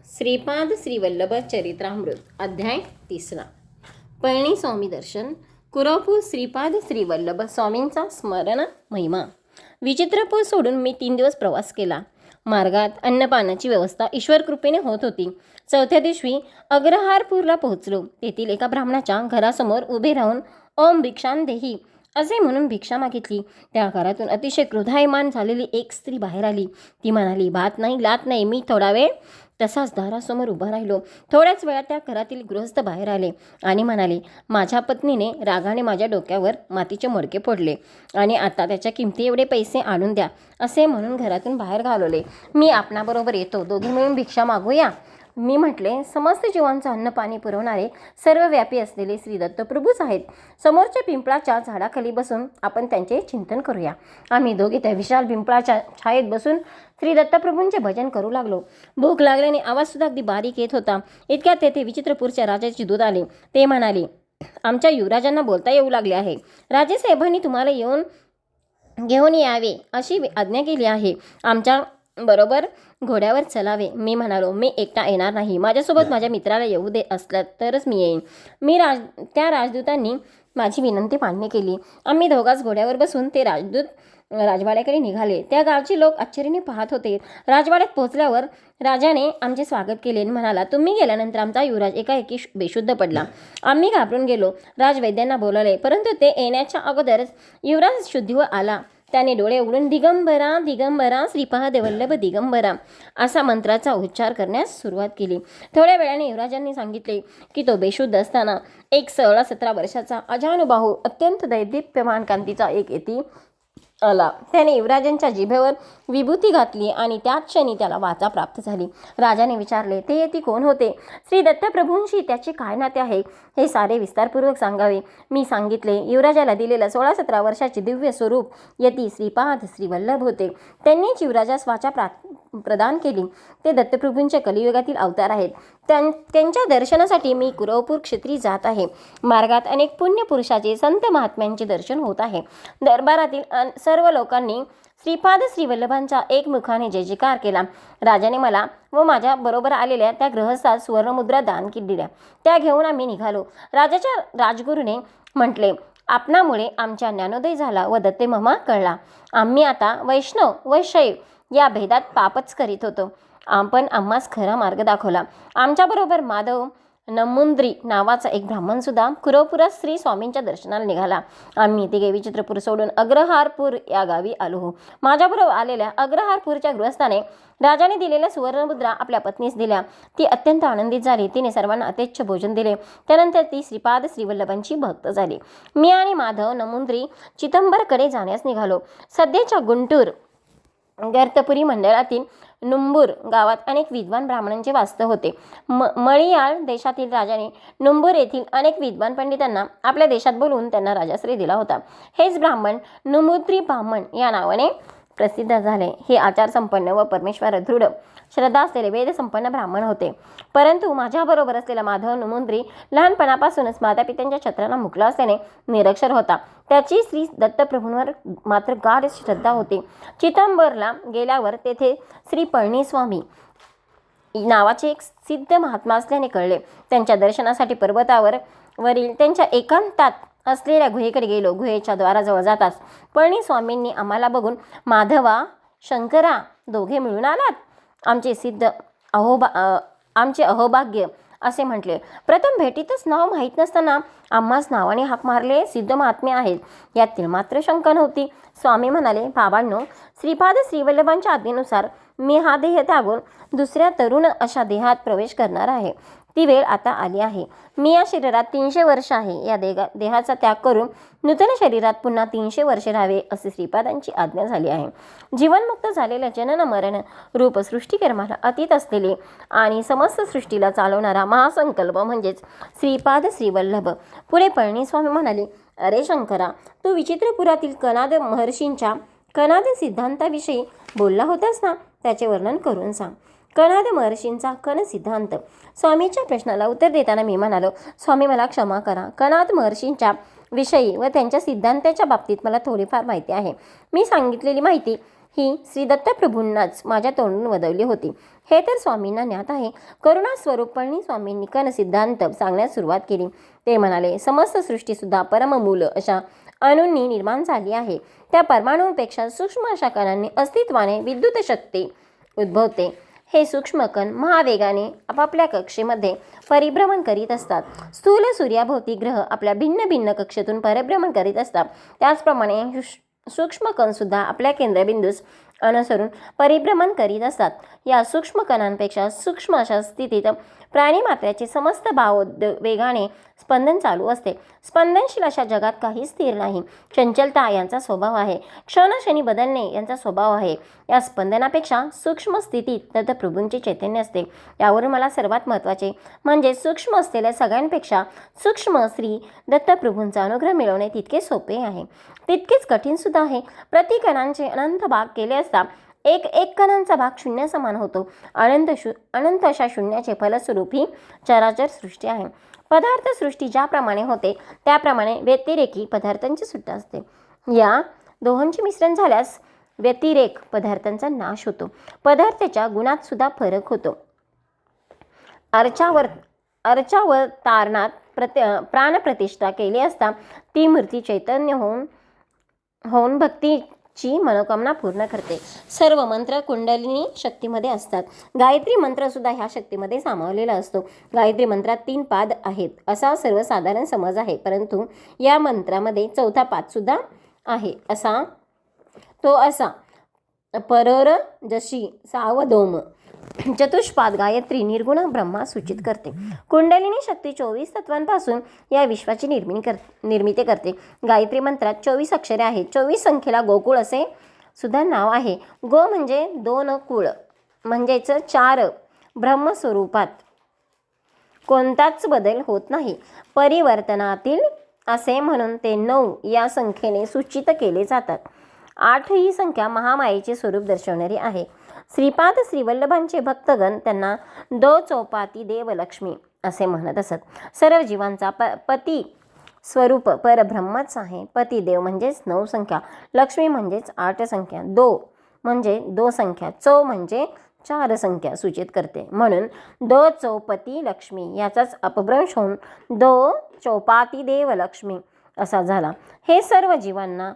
श्रीपाद श्रीवल्लभ चरित्रामृत अध्याय 3. पळणी स्वामी दर्शन. कुरवपूर श्रीपाद श्रीवल्लभ स्वामींचा स्मरण महिमा. विचित्रपूर सोडून मी 3 दिवस प्रवास केला. मार्गात अन्नपानाची व्यवस्था ईश्वर कृपेने होत होती. 4थ्या दिवशी अग्रहारपूरला पोहोचलो. तेथील एका ब्राह्मणाच्या घरासमोर उभे राहून ओम भिक्षां देही असे म्हणून भिक्षा मागितली. त्या घरातून अतिशय क्रोधायमान झालेली एक स्त्री बाहेर आली. ती म्हणाली, भात नाही, लात नाही. मी थोडा वेळ तसाच दारासमोर उभा राहिलो. थोड्याच वेळात त्या घरातील गृहस्थ बाहेर आले आणि म्हणाले, माझ्या पत्नीने रागाने माझ्या डोक्यावर मातीचे मडके फोडले आणि आता त्याच्या किमती एवढे पैसे आणून द्या असे म्हणून घरातून बाहेर घालवले. मी आपणाबरोबर येतो, दोघे मिळून भिक्षा मागूया. मी म्हटले, समस्त जीवांचं अन्न पाणी पुरवणारे सर्वव्यापी असलेले श्री दत्तप्रभूच आहेत. समोरच्या पिंपळाच्या झाडाखाली बसून आपण त्यांचे चिंतन करूया. आम्ही दोघे त्या विशाल पिंपळाच्या छायेत बसून श्री दत्तप्रभूंचे भजन करू लागलो. भूक लागल्याने आवाजसुद्धा अगदी बारीक येत होता. इतक्यात तेथे विचित्रपूरच्या राजाचे दूत आले. ते म्हणाले, आमच्या युवराजांना बोलता येऊ लागले आहे. राजेसाहेबांनी तुम्हाला घेऊन यावे अशी आज्ञा केली आहे. आमच्या बरोबर घोड्यावर चलावे. मी म्हणालो, मी एकटा येणार नाही. माझ्यासोबत माझ्या मित्राला येऊ दे असला तरच मी येईन. त्या राजदूतांनी माझी विनंती मान्य केली. आम्ही दोघाच घोड्यावर बसून ते राजदूत राजवाड्याकडे निघाले. त्या गावचे लोक आश्चर्याने पाहत होते. राजवाड्यात पोहोचल्यावर राजाने आमचे स्वागत केले आणि म्हणाला, तुम्ही गेल्यानंतर आमचा युवराज एकाएकी बेशुद्ध पडला. आम्ही घाबरून गेलो. राजवैद्यांना बोलावले, परंतु ते येण्याच्या अगोदरच युवराज शुद्धीवर आला. त्याने डोळे उघडून दिगंबरा दिगंबरा श्रीपाद वल्लभ दिगंबरा असा मंत्राचा उच्चार करण्यास सुरुवात केली. थोड्या वेळाने युवराजांनी सांगितले की तो बेशुद्ध असताना एक 16-17 वर्षाचा अजानुबाहू अत्यंत दैदिप्यमान कांतीचा एक यती आला. त्याने युवराजांच्या जिभेवर विभूती घातली आणि त्याच क्षणी त्याला वाचा प्राप्त झाली. राजाने विचारले, ते यती कोण होते? श्री दत्तप्रभूंशी त्याचे काय नाते आहे हे सारे विस्तारपूर्वक सांगावे. मी सांगितले. युवराजाला दिलेलं 16-17 वर्षाचे दिव्य स्वरूप यती श्रीपाद श्रीवल्लभ होते. त्यांनीच युवराजास वाचा प्रदान केली. ते दत्तप्रभूंच्या कलियुगातील अवतार आहेत. त्यांच्या दर्शनासाठी मी कुरवपूर क्षेत्री जात आहे. मार्गात अनेक पुण्यपुरुषाचे संत महात्म्यांचे दर्शन होत आहे. दरबारातील सर्व लोकांनी श्रीपाद श्रीवल्लभांचा एकमुखाने जय जयकार केला. राजाने मला व माझ्या बरोबर आलेल्या त्या गृहस्थास सुवर्णमुद्रा दान दिल्या. त्या घेऊन आम्ही निघालो. राजाच्या राजगुरूने म्हटले, आपणामुळे आमच्या ज्ञानोदय झाला व दत्तमहिमा कळला. आम्ही आता वैष्णव व शैव या भेदात पापच करीत होतो. आपण आम्हास खरा मार्ग दाखवला. आमच्याबरोबर माधव नमुंद्री नावाचा एक ब्राह्मण सुद्धा कुरवपुरात श्री स्वामींच्या दर्शनाला निघाला. आम्ही तिघे विचित्रपूर सोडून अग्रहारपूर या गावी आलो. माझ्याबरोबर आलेल्या अग्रहारपूरच्या गृहस्थाने राजाने दिलेल्या सुवर्णमुद्रा आपल्या पत्नीस दिल्या. ती अत्यंत आनंदित झाली. तिने सर्वांना अत्यच्छ भोजन दिले. त्यानंतर ती श्रीपाद श्रीवल्लभांची भक्त झाली. मी आणि माधव नमुंद्री चिदंबरकडे जाण्यास निघालो. सध्याच्या गुंटूर गर्तपुरी मंडळातील नुंबूर गावात अनेक विद्वान ब्राह्मणांचे वास्तव होते. मळियाळ देशातील राजाने नुंबूर येथील अनेक विद्वान पंडितांना आपल्या देशात बोलवून त्यांना राजाश्रय दिला होता. हेच ब्राह्मण नुमुद्री ब्राह्मण या नावाने प्रसिद्ध झाले. हे आचारसंपन्न व परमेश्वर दृढ श्रद्धा असलेले वेदसंपन्न ब्राह्मण होते. परंतु माझ्याबरोबर असलेला माधव नुमुंद्री लहानपणापासूनच मातापित्यांच्या छत्राला मुकला असल्याने निरक्षर होता. त्याची श्री दत्तप्रभूंवर मात्र गाढ श्रद्धा होती. चिदंबरला गेल्यावर तेथे श्री पळणीस्वामी नावाचे एक सिद्ध महात्मा असल्याने कळले. त्यांच्या दर्शनासाठी पर्वतावर वरील त्यांच्या एकांतात असलेल्या गुहेकडे गेलो. गुहेच्या द्वाराजवळ जाताच पळणीस्वामींनी आम्हाला बघून, माधवा, शंकरा, दोघे मिळून आलात? आमचे अहोभाग्य असे म्हटले. प्रथम भेटीतच नाव माहीत नसताना आम्हास नावाने हाक मारले सिद्ध महात्मे आहेत यातील मात्र शंका नव्हती. स्वामी म्हणाले, बाबांनो, श्रीपाद श्रीवल्लभांच्या आज्ञेनुसार मी हा देह त्यागून दुसऱ्या तरुण अशा देहात प्रवेश करणार आहे. ती वेळ आता आली आहे. मी या शरीरात 300 वर्ष आहे. या देहाचा त्याग करून नूतन शरीरात पुन्हा 300 वर्षे राहावे असे श्रीपादांची आज्ञा झाली आहे. जीवनमुक्त झालेल्या जनन मरण रूप सृष्टिकर्माला अतीत असलेले आणि समस्त सृष्टीला चालवणारा महासंकल्प म्हणजेच श्रीपाद श्रीवल्लभ. पुढे पळणीस्वामी म्हणाले, अरे शंकरा, तू विचित्रपुरातील कनाद महर्षींच्या कनाद सिद्धांताविषयी बोलला होतास ना, त्याचे वर्णन करून सांग. कनाद महर्षींचा कण सिद्धांत. स्वामीच्या प्रश्नाला उत्तर देताना मी म्हणालो, स्वामी मला क्षमा करा. कनाद महर्षींच्या विषयी व त्यांच्या सिद्धांताच्या बाबतीत मला थोडीफार माहिती आहे. मी सांगितलेली माहिती ही श्री दत्तप्रभूंनाच माझ्या तोंडून वदवली होती, हे तर स्वामींना ज्ञात आहे. करुणा स्वरूप पळणी स्वामींनी कण सिद्धांत सांगण्यास सुरुवात केली. ते म्हणाले, समस्त सृष्टीसुद्धा परममूल अशा अणूंनी निर्माण झाली आहे. त्या परमाणूंपेक्षा सूक्ष्म अशा कणांनी अस्तित्वाने विद्युत शक्ती उद्भवते. हे सूक्ष्म कण महावेगाने आपापल्या कक्षेमध्ये परिभ्रमण करीत असतात. स्थूल सूर्याभोवती ग्रह आपल्या भिन्न भिन्न कक्षेतून परिभ्रमण करीत असतात. त्याचप्रमाणे सूक्ष्म कणसुद्धा आपल्या केंद्रबिंदूस अनुसरून परिभ्रमण करीत असतात. या सूक्ष्म कणांपेक्षा सूक्ष्म अशा स्थितीत प्राणीमात्राचे समस्त भावोद्वेगाने स्पंदन चालू असते. स्पंदनशील अशा जगात काही स्थिर नाही. चंचलता यांचा स्वभाव आहे. क्षणक्षणी बदलणे यांचा स्वभाव आहे. या स्पंदनापेक्षा सूक्ष्म स्थितीत दत्तप्रभूंचे चैतन्य असते. यावरून मला सर्वात महत्त्वाचे म्हणजे सूक्ष्म असलेल्या सगळ्यांपेक्षा सूक्ष्म श्री दत्तप्रभूंचा अनुग्रह मिळवणे तितके सोपे आहे, तितकेच कठीण सुद्धा आहे. प्रतिकणांचे अनंत भाग केले असता एक कणांचा भाग शून्य समान होतो. अनंत अशा शून्याचे फलस्वरूप ही चराचर सृष्टी आहे. पदार्थ सृष्टी ज्याप्रमाणे होते त्याप्रमाणे व्यतिरेकी पदार्थांची सुद्धा असते. या दोहोंचे मिश्रण झाल्यास व्यतिरेक पदार्थांचा नाश होतो. पदार्थाच्या गुणात सुद्धा फरक होतो. अर्चावतारणात प्राणप्रतिष्ठा केली असता ती मूर्ती चैतन्य होऊन भक्तीची मनोकामना पूर्ण करते. सर्व मंत्र कुंडलिनी शक्तीमध्ये असतात. गायत्री मंत्र सुद्धा ह्या शक्तीमध्ये सामावलेला असतो. गायत्री मंत्रात 3 पाद आहेत असा सर्वसाधारण समज आहे, परंतु या मंत्रामध्ये 4था पाद सुद्धा आहे. असा परर जशी सावधोम चतुष्पाद गायत्री निर्गुण ब्रह्मा सूचित करते. कुंडलिनी शक्ती 24 तत्वांपासून या विश्वाची निर्मिती करते. गायत्री मंत्रात 24 अक्षरे आहेत. 24 संख्येला गोकुळ असे सुद्धा नाव आहे. गो म्हणजे 2 कुळ म्हणजेच 4. ब्रह्मस्वरूपात कोणताच बदल होत नाही. परिवर्तनातील असे म्हणून ते 9 या संख्येने सूचित केले जातात. 8 ही संख्या महामायेचे स्वरूप दर्शवणारी आहे. श्रीपाद श्रीवल्लभांचे भक्तगण त्यांना दो चौपाती देवलक्ष्मी असे म्हणत असत. सर्व जीवांचा पती स्वरूप परब्रह्मच आहे. पतिदेव म्हणजेच 9 संख्या, लक्ष्मी म्हणजेच 8 संख्या, दो म्हणजे 2 संख्या, चौ म्हणजे 4 संख्या सूचित करते. म्हणून दो चौपती लक्ष्मी याचाच अपभ्रंश होऊन दो चौपाती देवलक्ष्मी असा झाला. हे सर्व जीवांना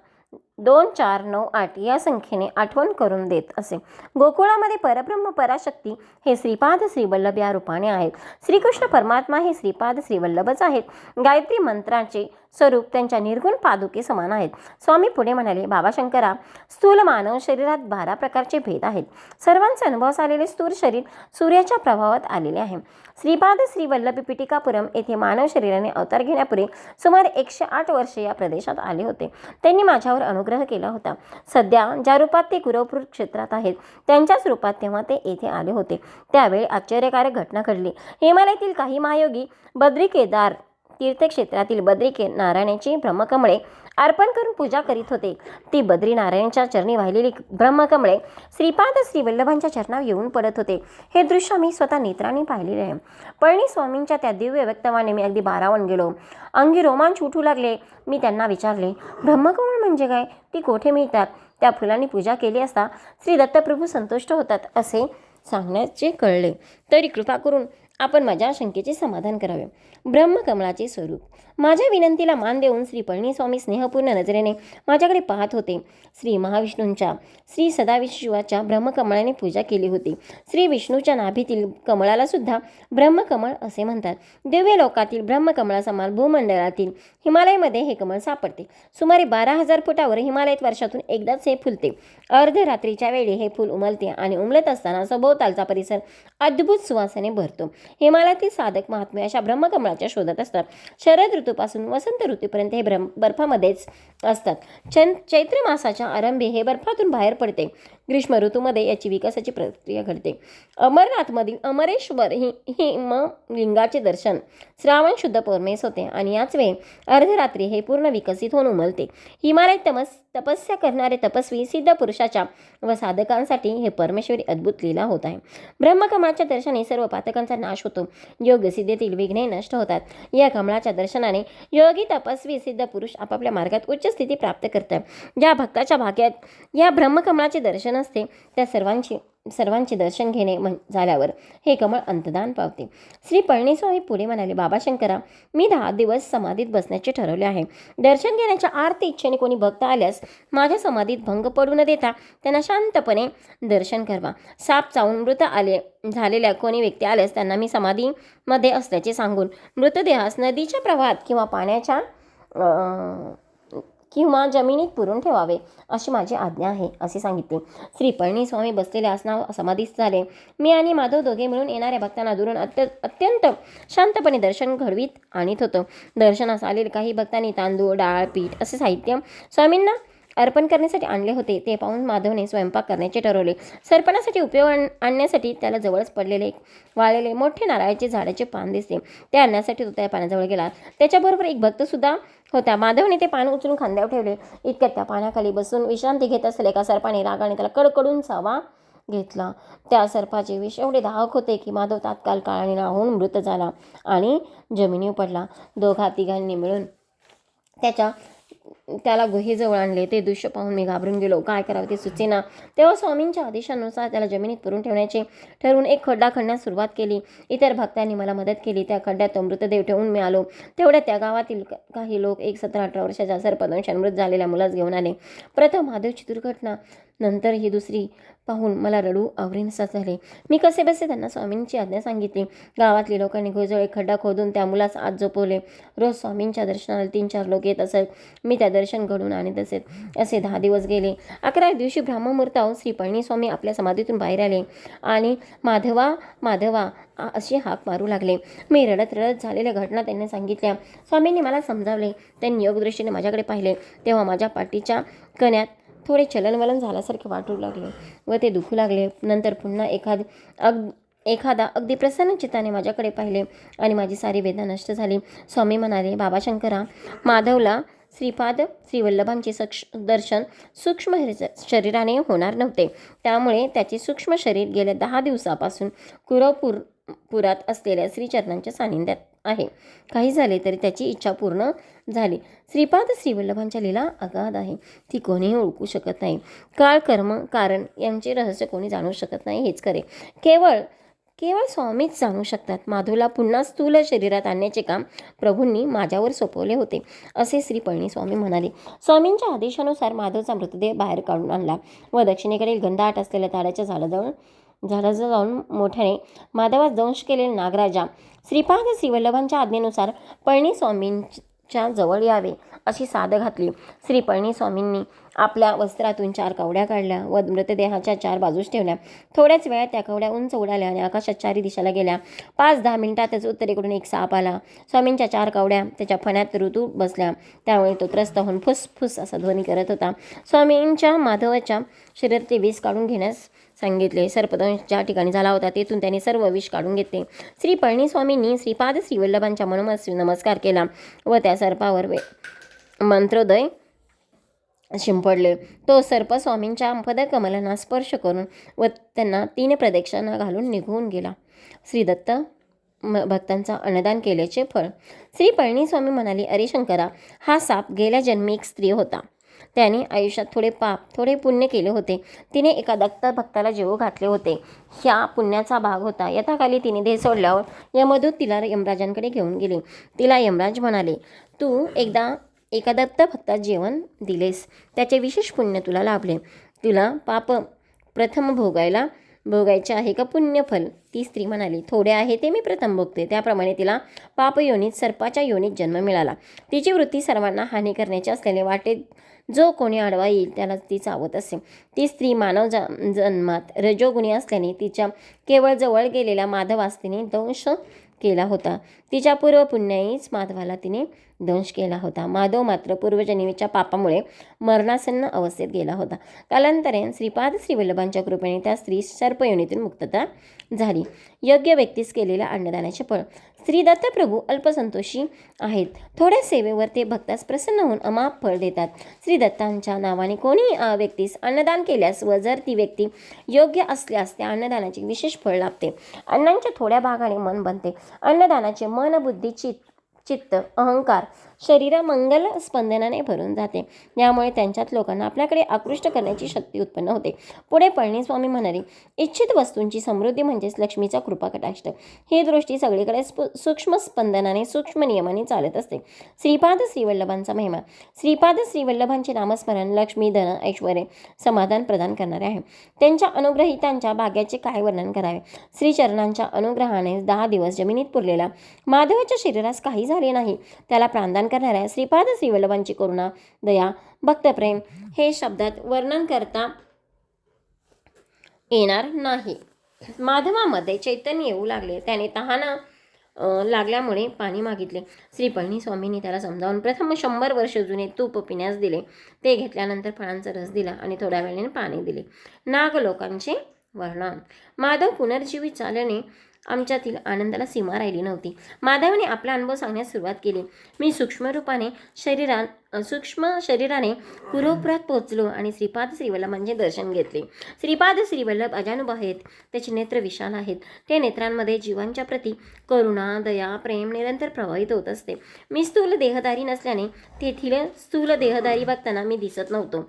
2, 4, 9, 8 या संख्येने आठवण करून देत असे. गोकुळामध्ये परब्रह्म पराशक्ती हे श्रीपाद श्रीवल्लभ या रूपाने आहेत. श्रीकृष्ण परमात्मा हे श्रीपाद श्रीवल्लभच आहेत. गायत्री मंत्राचे स्वरूप त्यांच्या निर्गुण पादुके समान आहेत. स्वामी पुढे म्हणाले, बाबा शंकरा, स्थूल मानव शरीरात 12 प्रकारचे भेद आहेत. सर्वांचे अनुभवास आलेले स्थूल शरीर सूर्याच्या प्रभावात आलेले आहे. श्रीपाद श्रीवल्लभ पिटिकापुरम येथे मानव शरीराने अवतार घेण्यापूर्वी सुमारे 108 वर्षे या प्रदेशात आले होते. त्यांनी माझ्यावर अनुग्रह केला होता. सध्या ज्या रूपात ते कुरवपूर क्षेत्रात आहेत त्यांच्याच रूपात तेव्हा ते येथे आले होते. त्यावेळी आश्चर्यकारक घटना घडली. हिमालयातील काही महायोगी बद्रिकेदार तीर्थक्षेत्रातील नारायणाची ब्रह्मकमळे अर्पण करून पूजा करीत होते. ती बद्रीनारायणाच्या चरणी वाहिलेली ब्रह्मकमळे श्रीपाद श्रीवल्लभांच्या चरणावर येऊन पडत होते. हे दृश्य मी स्वतः नेत्रांनी पाहिलेले आहे. पळणीस्वामींच्या त्या दिव्य व्यक्तवाने मी अगदी भारावून गेलो. अंगी रोमांच उठू लागले. मी त्यांना विचारले, ब्रह्मकमळ म्हणजे काय? ती कोठे मिळतात? त्या फुलांनी पूजा केली असता श्री दत्तप्रभू संतुष्ट होतात असे सांगण्याचे कळले. तरी कृपा करून आपण माझ्या शंकेचे समाधान करावे. ब्रह्मकमळाचे स्वरूप. माझ्या विनंतीला मान देऊन श्री पळणीस्वामी स्नेहपूर्ण नजरेने माझ्याकडे पाहत होते. श्री महाविष्णूंच्या श्री सदाशिवाच्या ब्रह्मकमळाने पूजा केली होती. श्री विष्णूच्या नाभीतील कमळाला सुद्धा ब्रह्मकमळ असे म्हणतात. दिव्य लोकातील ब्रह्मकमळासमान भूमंडळातील हिमालयामध्ये हे कमळ सापडते. सुमारे 12,000 फुटावर हिमालयात वर्षातून एकदाच हे फुलते. अर्धरात्रीच्या वेळी हे फूल उमलते आणि उमलत असताना सभोवतालचा परिसर अद्भुत सुवासाने भरतो. हिमालयातील साधक महात्मे अशा ब्रह्मकमळाच्या शोधात असतात. शरद ऋतूपासून वसंत ऋतूपर्यंत हे बर्फामध्येच असतात. चैत्र मासाच्या आरंभी हे बर्फातून बाहेर पडते. ग्रीष्म ऋतूमध्ये याची विकासाची प्रक्रिया घडते. अमरनाथमधील अमरेश्वर हिमलिंगाचे दर्शन श्रावण शुद्ध पौर्णिमेस होते आणि याच वेळी अर्धरात्री हे पूर्ण विकसित होऊन उमलते. हिमालयात तपस्या करणारे तपस्वी सिद्ध पुरुषाच्या व साधकांसाठी हे परमेश्वरी अद्भुत लीला होत आहे. ब्रह्मकमळाच्या दर्शनाने सर्व पातकांचा नाश होतो. योग सिद्धीतील विघ्ने नष्ट होतात. या कमळाच्या दर्शनाने योगी तपस्वी सिद्ध पुरुष आपापल्या मार्गात उच्च स्थिती प्राप्त करतात. ज्या भक्ताच्या भाग्यात या ब्रह्मकमळाचे दर्शन असते त्या सर्वांचे दर्शन घेणे झाल्यावर हे कमळ अंतदान पावते. श्री पळणीस्वामी पुढे म्हणाले, बाबा शंकरा, मी 10 दिवस समाधीत बसण्याचे ठरवले आहे. दर्शन घेण्याच्या आर्त इच्छेने कोणी भक्त आल्यास माझ्या समाधीत भंग पडू न देता त्यांना शांतपणे दर्शन करवा. साप चावून मृत झालेल्या कोणी व्यक्ती आल्यास त्यांना मी समाधीमध्ये असल्याचे सांगून मृतदेहास नदीच्या प्रवाहात किंवा पाण्याच्या किंवा जमिनीत पुरून ठेवावे अशी माझी आज्ञा आहे असे सांगितले. श्री पळणीस्वामी बसलेले असना समाधीस्थ झाले. मी आणि माधव दोघे मिळून येणाऱ्या भक्तांना दुरून अत्यंत शांतपणे दर्शन घडवीत आणीत होतो. दर्शनास आलेले काही भक्तांनी तांदूळ, डाळ, पीठ असे साहित्य स्वामींना अर्पण करण्यासाठी आणले होते. ते पाहून माधवने स्वयंपाक करण्याचे ठरवले. सरपणासाठी उपयोग आणण्यासाठी त्याला जवळच पडलेले वाळलेले मोठे नारळाचे झाडाचे पान दिसले. ते आणण्यासाठी तो त्या पानाजवळ गेला. त्याच्याबरोबर एक भक्त सुद्धा होता. माधवने ते पान उचलून खांद्यावर ठेवले. इतक्यात त्या पानाखाली बसून विश्रांती घेत असलेल्या एका सर्पाने रागाने त्याला कडकडून चावा घेतला. त्या सर्पाचे विष एवढे दाहक होते की माधव तात्काळ काळाने होऊन मृत झाला आणि जमिनीवर पडला. दोघा तिघांनी मिळून त्याला गुहेजवळ आणले. ते दृश्य पाहून मी घाबरून गेलो. काय करावे ते सुचेना. तेव्हा स्वामींच्या आदेशानुसार त्याला जमिनीत पुरून ठेवण्याचे ठरवून एक खड्डा खणण्यास सुरुवात केली. इतर भक्तांनी मला मदत केली. त्या खड्ड्यात तो मृतदेह ठेवून मी आलो. तेवढ्या त्या गावातील काही लोक एक 17-18 वर्षाच्या सर्पदंशात मृत झालेल्या मुलास घेऊन आले. प्रथम माधवची दुर्घटना, नंतर ही दुसरी पाहून मला रडू आवरेनासे झाले. मी कसे बसे त्यांना स्वामींची आज्ञा सांगितली. गावातल्या लोकांनी गुहेजवळ एक खड्डा खोदून त्या मुलास आत झोपवले. रोज स्वामींच्या दर्शनाला 3-4 लोक येत असत. मी त्या दर्शन घडून आणत असे. असे 10 दिवस गेले. 11व्या दिवशी ब्राह्ममुहूर्तावर श्री पळणीस्वामी आपल्या समाधीतून बाहेर आले आणि माधवा माधवा अशी हाक मारू लागले. मी रडत झालेल्या घटना त्यांनी सांगितल्या. स्वामींनी मला समजावले. त्यांनी योगदृष्टीने माझ्याकडे पाहिले तेव्हा माझ्या पाठीच्या कण्यात थोडे चलनवलन झाल्यासारखे वाटू लागले व ते दुखू लागले. नंतर पुन्हा एखादा अगदी प्रसन्न चित्ताने माझ्याकडे पाहिले आणि माझी सारी वेदना नष्ट झाली. स्वामी म्हणाले, बाबा शंकरा, माधवला श्रीपाद श्रीवल्लभांचे दर्शन सूक्ष्म शरीराने होणार नव्हते. त्यामुळे त्याचे सूक्ष्म शरीर गेल्या 10 दिवसापासून कुरवपुरात असलेल्या श्रीचरणांच्या सानिध्यात आहे. काही झाले तरी त्याची इच्छा पूर्ण झाली. श्रीपाद श्रीवल्लभांच्या लीला अगाध आहे. ती कोणीही ओळखू शकत नाही. काळ, कर्म, कारण यांचे रहस्य कोणी जाणू शकत नाही. हेच खरे. केवळ स्वामीच जाणू शकतात. माधवला पुन्हा स्थूल शरीरात आणण्याचे काम प्रभूंनी माझ्यावर सोपवले होते असे श्री पळणीस्वामी म्हणाले. स्वामींच्या आदेशानुसार माधवचा मृतदेह बाहेर काढून आणला व दक्षिणेकडील घनदाट असलेल्या ताडाच्या झाडाजवळ जाऊन मोठ्याने माधवास दंश केलेले नागराजा श्रीपाद श्रीवल्लभांच्या आज्ञेनुसार पळणीस्वामींच्या जवळ यावे अशी साद घातली. श्री पळणीस्वामींनी आपल्या वस्त्रातून 4 कवड्या काढल्या व मृतदेहाच्या 4 बाजूस ठेवल्या. थोड्याच वेळात त्या कवड्या उंच उडाल्या आणि आकाशात 4 दिशेला गेल्या. 5-10 मिनिटातच उत्तरेकडून एक साप आला. स्वामींच्या 4 कवड्या त्याच्या फण्यात ऋतू बसल्या. त्यामुळे तो त्रस्त होऊन फुसफुस असा ध्वनी करत होता. स्वामींच्या माधवाच्या शरीरातले विष काढून घेण्यास सांगितले. सर्पदंश ज्या ठिकाणी झाला होता तेथून त्याने सर्व विष काढून घेतले. श्री पळणीस्वामींनी श्रीपाद श्रीवल्लभांच्या मनोमन नमस्कार केला व त्या सर्पावर मंत्रोदय शिंपडले. तो सर्प स्वामींच्या पदकमलांना स्पर्श करून व त्यांना 3 प्रदक्षिणा घालून निघून गेला. श्री दत्त भक्तांचा अन्नदान केल्याचे फळ. श्री पळणीस्वामी म्हणाले, अरे शंकरा, हा साप गेल्या जन्मी एक स्त्री होता. त्याने आयुष्यात थोडे पाप थोडे पुण्य केले होते. तिने एका दत्त भक्ताला जेवू घातले होते. ह्या पुण्याचा भाग होता. यथाकाली तिने देह सोडल्यावर यमदूत तिला यमराजांकडे घेऊन गेले. तिला यमराज म्हणाले, तू एका दत्त भक्तास जेवण दिलेस, त्याचे विशेष पुण्य तुला लाभले. तुला पाप प्रथम भोगायचे आहे का पुण्यफल? ती स्त्री म्हणाली, थोडे आहे ते मी प्रथम भोगते. त्याप्रमाणे तिला पाप योनीत सर्पाच्या योनीत जन्म मिळाला. तिची वृत्ती सर्वांना हानी करण्याची असलेले वाटेत जो कोणी आडवा येईल त्याला ती चावत असे. ती स्त्री मानव जन्मात रजोगुणी असल्याने तिच्या केवळ जवळ गेलेल्या माधवास तिने दंश केला होता. तिच्या पूर्व पुण्याईच माधवाला तिने दंश केला होता. माधव मात्र पूर्वजन्मीच्या पापामुळे मरणासन्न अवस्थेत गेला होता. कालांतरे श्रीपाद श्रीवल्लभांच्या कृपेने त्या स्त्री सर्पयोनीतून मुक्तता झाली. योग्य व्यक्तीस केलेल्या अन्नदानाचे फळ. श्री दत्तप्रभू अल्पसंतोषी आहेत. थोड्या सेवेवर ते भक्तास प्रसन्न होऊन अमाप फळ देतात. श्री दत्तांच्या नावाने कोणी व्यक्तीस अन्नदान केल्यास व जर ती व्यक्ती योग्य असल्यास त्या अन्नदानाचे विशेष फळ लाभते. अन्नाच्या थोड्या भागाने मन बनते. अन्नदानाचे मन, बुद्धी, चित्त, अहंकार, शरीर मंगल स्पंदनाने भरून जाते. यामुळे त्यांच्यात लोकांना आपल्याकडे आकृष्ट करण्याची शक्ती उत्पन्न होते. पुढे पळणीस्वामी म्हणाले, इच्छित वस्तूंची समृद्धी म्हणजेच लक्ष्मीचा कृपा कटाक्ष. ही दृष्टी सगळीकडे सूक्ष्म स्पंदनाने, सूक्ष्म नियमाने चालत असते. श्रीपाद श्रीवल्लभांचा महिमा. श्रीपाद श्रीवल्लभांचे नामस्मरण लक्ष्मी, धन, ऐश्वर्य, समाधान प्रदान करणारे आहे. त्यांच्या अनुग्रहितांच्या भाग्याचे काय वर्णन करावे. श्रीचरणांच्या अनुग्रहाने 10 दिवस जमिनीत पुरलेला माधवाच्या शरीरास काही झाले नाही. त्याला प्राणदान करणाऱ्या श्रीपाद श्रीवल्लभांची करुणा, दया, भक्तप्रेम हे शब्दात वर्णन करता येणार नाही. माधवामध्ये चैतन्य येऊ लागले. त्याने तहान लागल्यामुळे पाणी मागितले. श्री पळणीस्वामींनी त्याला समजावून प्रथम 100 वर्ष जुने तूप पिण्यास दिले. ते घेतल्यानंतर फळांचा रस दिला आणि थोड्या वेळाने पाणी दिले. नागलोकांचे वर्णन. माधव पुनर्जीवित झाल्याने आमच्यातील आनंदाला सीमा राहिली नव्हती. माधवाने आपला अनुभव सांगण्यास सुरुवात केली. मी सूक्ष्म शरीराने कुरोपुरात पोहोचलो आणि श्रीपाद श्रीवल्लभांचे दर्शन घेतले. श्रीपाद श्रीवल्लभ अजानुभ आहेत. त्याचे नेत्र विशाल आहेत. त्या नेत्रांमध्ये जीवांच्या प्रती करुणा, दया, प्रेम निरंतर प्रवाहित होत असते. मी स्थूल देहधारी नसल्याने तेथील स्थूल देहधारी भक्तांना मी दिसत नव्हतो.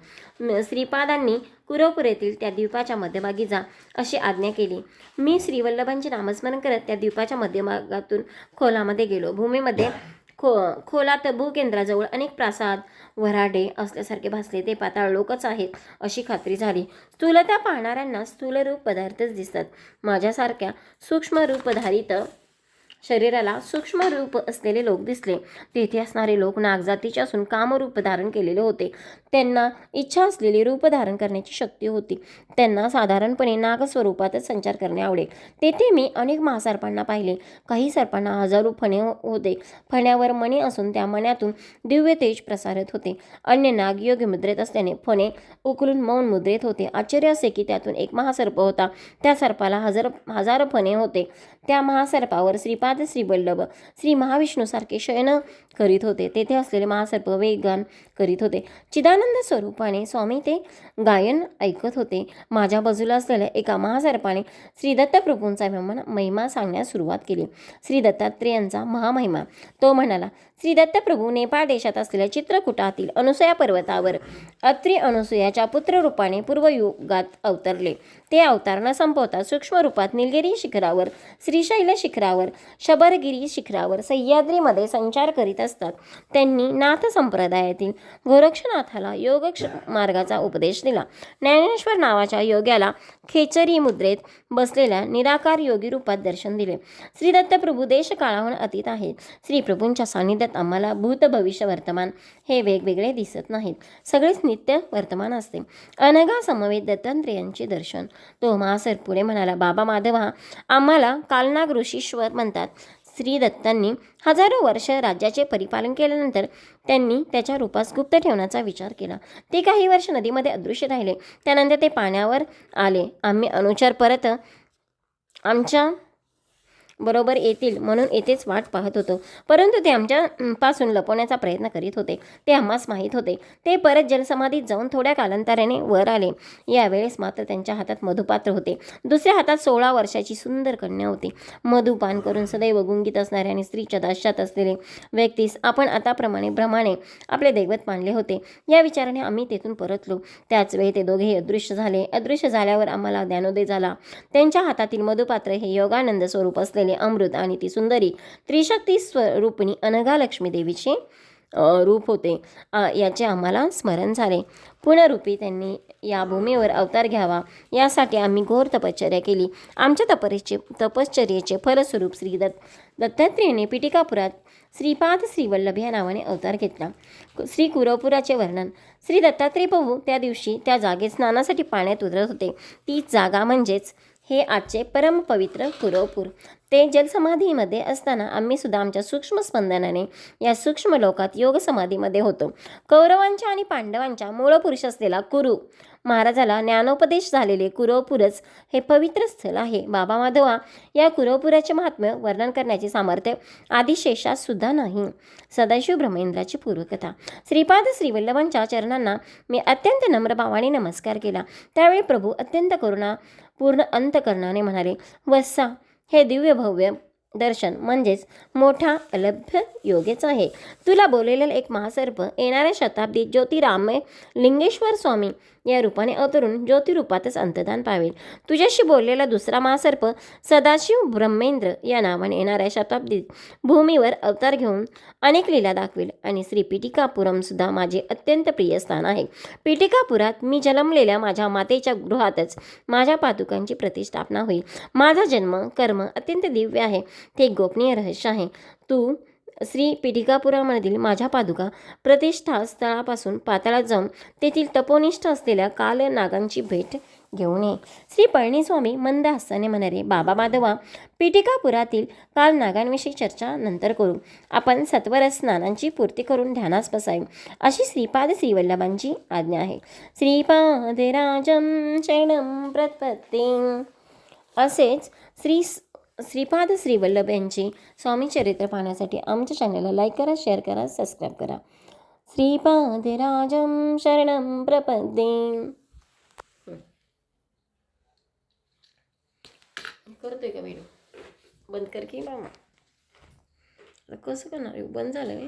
श्रीपादांनी कुरोपुरेतील त्या द्वीपाच्या मध्यभागी जा अशी आज्ञा केली. मी श्रीवल्लभांचे नामस्मरण करत त्या द्वीपाच्या मध्यभागातून खोलामध्ये गेलो. भूमीमध्ये खोलात भूकेंद्राजवळ अनेक प्रासाद, वऱ्हाडे असल्यासारखे भासले. ते पाताळ लोकच आहेत अशी खात्री झाली. स्थूलता पाहणाऱ्यांना स्थूल रूप पदार्थच दिसतात. माझ्यासारख्या सूक्ष्म रूपधारित शरीराला सूक्ष्म रूप असलेले लोक दिसले. तेथे असणारे लोक नागजातीचे असून कामरूप धारण केलेले होते. त्यांना इच्छा असलेली रूप धारण करण्याची शक्ती होती. त्यांना साधारणपणे नागस्वरूपातच संचार करणे आवडे. तेथे मी अनेक महासर्पांना पाहिले. काही सर्पांना हजारो फणे होते. फण्यावर मणी असून त्या मण्यातून दिव्य तेज प्रसारित होते. अन्य नाग योगी मुद्रेत असल्याने फणे उकलून मौन मुद्रेत होते. आश्चर्य असे की त्यातून एक महासर्प होता. त्या सर्पाला हजार फणे होते. त्या महासर्पावर श्रीपाद श्रीवल्लभ श्री महाविष्णूसारखे शयन करीत होते. तेथे असलेले महासर्प वेगगान करीत होते. चिदानंद स्वरूपाने स्वामी ते गायन ऐकत होते. माझ्या बाजूला असलेल्या एका महासर्पाने श्री दत्तप्रभूंचा महिमा सांगण्यास सुरुवात केली. श्री दत्तात्रेयांचा महामहिमा. तो म्हणाला, श्री दत्तप्रभू नेपाळ देशात असलेल्या चित्रकूटातील अनुसया पर्वतावर अत्री अनुसयाच्या पुत्ररूपाने पूर्वयुगात अवतरले. ते अवतार न संपवता सूक्ष्म रूपात निलगिरी शिखरावर, श्रीशैल शिखरावर, शबरगिरी शिखरावर, सह्याद्रीमध्ये संचार करीत असतात. त्यांनी नाथ संप्रदायातील गोरक्षनाथाला योग मार्गाचा उपदेश दिला. ज्ञानेश्वर नावाच्या योग्याला खेचरी मुद्रेत बसलेल्या निराकार योगी रूपात दर्शन दिले. श्री दत्तप्रभू देशकाळाहून अतीत आहेत. श्री प्रभूंच्या सानिध्यात आम्हाला भूत, भविष्य, वर्तमान हे वेगवेगळे दिसत नाहीत. सगळेच नित्य वर्तमान असते. अनघा समवेत दत्तात्रेयांचे दर्शन. तो महासर पुढे म्हणाला, बाबा माधवा, आम्हाला कालनाग ऋषीश्वर म्हणतात. श्री दत्तांनी हजारो वर्ष राज्याचे परिपालन केल्यानंतर त्यांनी त्याच्या रूपास गुप्त ठेवण्याचा विचार केला. ते काही वर्ष नदीमध्ये अदृश्य राहिले. त्यानंतर ते पाण्यावर आले. आम्ही अनुचर परत आमच्या बरोबर येतील म्हणून येथेच वाट पाहत होतो. परंतु ते आमच्यापासून लपवण्याचा प्रयत्न करीत होते. ते आम्हास माहीत होते. ते परत जलसमाधीत जाऊन थोड्या कालांतराने वर आले. यावेळेस मात्र त्यांच्या हातात मधुपात्र होते. दुसऱ्या हातात 16 वर्षाची सुंदर कन्या होती. मधुपान करून सदैव गुंगीत असणारे आणि स्त्रीच्या दास्यात असलेले व्यक्तीस आपण आताप्रमाणे भ्रमाने आपले दैवत मानले होते. या विचाराने आम्ही तेथून परतलो. त्याच वेळी ते दोघेही अदृश्य झाले. अदृश्य झाल्यावर आम्हाला ज्ञानोदय झाला. त्यांच्या हातातील मधुपात्र हे योगानंद स्वरूप असलेले अमृत आणि ती सुंदरी त्रिशक्ती स्वरूपिणी अनघा लक्ष्मी देवीचे रूप होते. याचे आम्हाला स्मरण झाले. पुनरूपी त्यांनी या भूमीवर अवतार घ्यावा यासाठी आम्ही घोर तपश्चर्या केली. आमच्या तपश्चर्येचे फलस्वरूप श्री दत्तात्रेयाने पिटिकापुरात श्रीपाद श्रीवल्लभ या नावाने अवतार घेतला. श्री कुरोपुराचे वर्णन. श्री दत्तात्रेय प्रभू त्या दिवशी त्या जागेत स्नानासाठी पाण्यात उतरत होते. तीच जागा म्हणजेच हे आजचे परमपवित्र कुरवपूर. ते जलसमाधीमध्ये असताना आम्ही सुद्धा आमच्या सूक्ष्म स्पंदनाने या सूक्ष्म लोकात योग समाधीमध्ये होतो. कौरवांच्या आणि पांडवांच्या मूळ पुरुष असलेला कुरु महाराजाला ज्ञानोपदेश झालेले कुरवपूरच हे पवित्र स्थळ आहे. बाबा माधवा या कुरवपुराचे महात्म्य वर्णन करण्याचे सामर्थ्य आदिशेषात सुद्धा नाही. सदाशिव ब्रह्मेंद्राची पूर्वकथा. श्रीपाद श्रीवल्लभांच्या चरणांना मी अत्यंत नम्र भावाने नमस्कार केला. त्यावेळी प्रभू अत्यंत करुणा पूर्ण अंतकरणाने म्हणाले, वत्सा, हे दिव्य भव्य दर्शन म्हणजेच मोठा अलभ्य योगेच आहे. तुला बोललेला एक महासर्प येणाऱ्या शताब्दीत ज्योतिरामय लिंगेश्वर स्वामी या रूपाने अवतरून ज्योतिरूपातच अंतदान पावेल. तुझ्याशी बोललेला दुसरा महासर्प सदाशिव ब्रह्मेंद्र या नावाने येणाऱ्या शताब्दीत भूमीवर अवतार घेऊन अनेक लीला दाखवेल. आणि श्री पिटिकापुरम सुद्धा माझे अत्यंत प्रिय स्थान आहे. पिटिकापुरात मी जन्मलेल्या माझ्या मातेच्या गृहातच माझ्या पादुकांची प्रतिष्ठापना होईल. माझा जन्म कर्म अत्यंत दिव्य आहे. ते गोपनीय रहस्य आहे. तू श्री पिटिकापुरामधील माझ्या पादुका प्रतिष्ठा स्थळापासून पाताळात जाऊन तेथील तपोनिष्ठ असलेल्या काल नागांची भेट घेऊन ये. श्री पळणीस्वामी मंद हास्याने म्हणाले, बाबा माधवा, पिटिकापुरातील काल नागांविषयी चर्चा नंतर करू. आपण सत्वर स्नानांची पूर्ती करून ध्यानास बसावे, अशी श्रीपाद श्रीवल्लभांची आज्ञा आहे. श्रीपाद राजम शरणं प्रपत्ते. असेच श्रीपाद श्रीवल्लभ यांचे स्वामी चरित्र पाहण्यासाठी आमच्या चॅनलला लाईक करा, शेअर करा, सबस्क्राईब करा. श्रीपाद राजम शरणं प्रपद्ये. करतोय का व्हिडिओ? बंद कर की मामा. कसं करणार? बंद झालं.